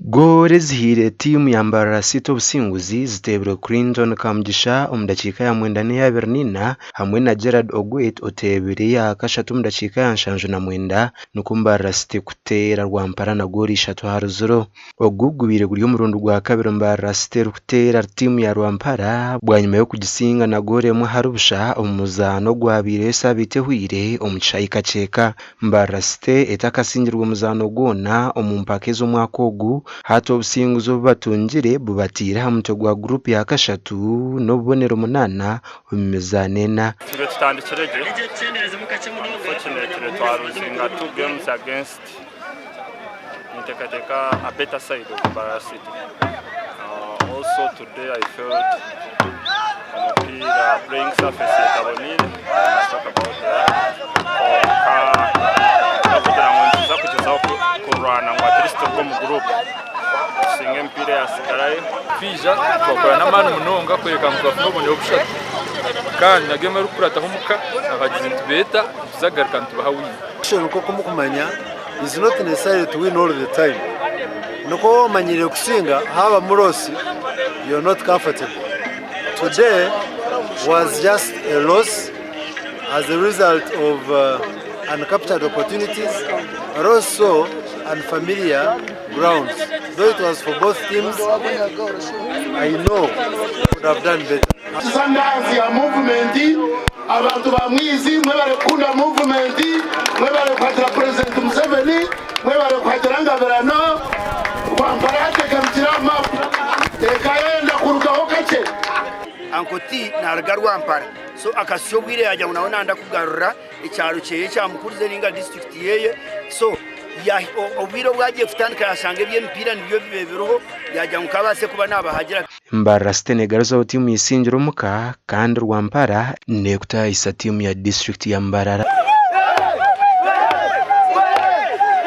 Gore zihire timu ya Mbarara City obusinguzi zitebire Clinton Kamugisha omu dakika ya mwenda n'eya Bernina hamwe na Gerard Ogwet otebire ya kashatu omu dakika ya nshanju na mwenda nuko Mbarara City kuteera Rwampara na goal 3-0. Ogu gubire guri omurundi gwa kabiri Mbarara City kuteera timu ya Rwampara bwanyuma yo kugisinga na goal emwe harubusha omu muzaano gwabire sabite hwire omu kishaayi cheka. Mbarara City etakasingirwa omuzaano gwona omu mpaka ez'omwaka ogu hati obusinguzi obubatungire bubatire ha mutwe gwa group ya kashatu n'obubonero 8 omu mizaano 4. Twaruzinga 2 games against a better side of Mbarara City. Also today I felt the playing surface at Abonil. Let's talk about that. Group singe mpira ya sikarayo fija twakora n'amanu munonga kweka mukafuna obone obushatu kandi nageme rukurata humuka abagize ntubeta tuzagaruka ntubahawi uko kumukumanya is not necessary to win all the time nuko manyire kusinga haba murosi you are not comfortable. Today was just a loss as a result of uncaptured opportunities, but also unfamiliar grounds. Though it was for both teams, I know could have done better. Sandazi ya movement, abantu bamwizi mwe barekunda movement, mwe barekwatira President Museveni, mwe barekwatira Ngaberano, Rwampara yatekamukira map, ekayenda kurugaho kake. Ankoti narga Rwampara. So akashyobwire yajya unaona anda kugarura icyaro cyeye cyamukurize ninga district yeye. So ya obwiro bwagiye kutandika yasange by'empira nibyo bibeberoho yajya mukabase kuba nabahagira. Mbarara City negaruza timu yisingiro muka kandi Rwampara ne kutayisa timu ya district ya Mbarara.